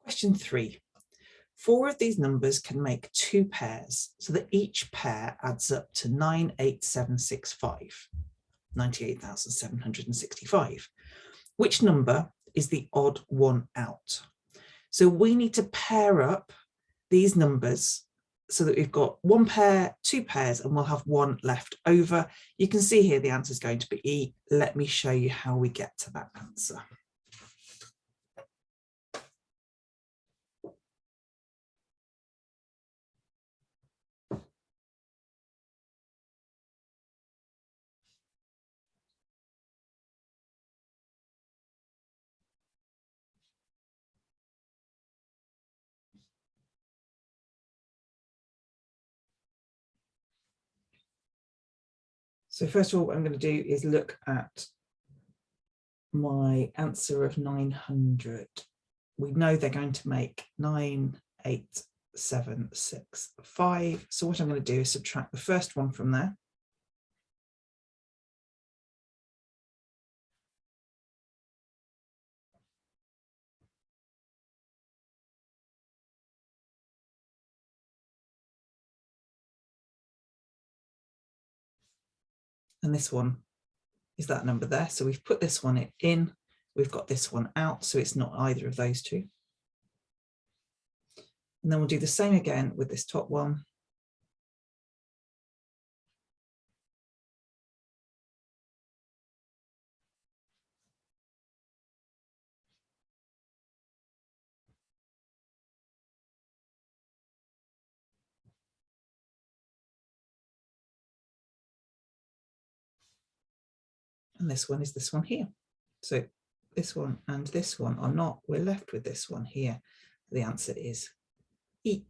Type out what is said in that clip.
Question 3. 4 of these numbers can make 2 pairs, so that each pair adds up to 98765, 98,765. Which number is the odd one out? So we need to pair up these numbers so that we've got 1 pair, 2 pairs, and we'll have 1 left over. You can see here the answer is going to be E. Let me show you how we get to that answer. So first of all, what I'm going to do is look at my answer of 900. We know they're going to make 98765. So what I'm going to do is subtract the first one from there. And this one is that number there. So we've put this one in, we've got this one out, so it's not either of those two. And then we'll do the same again with this top one. And this one is this one here. So this one and this one are not, we're left with this one here. The answer is E.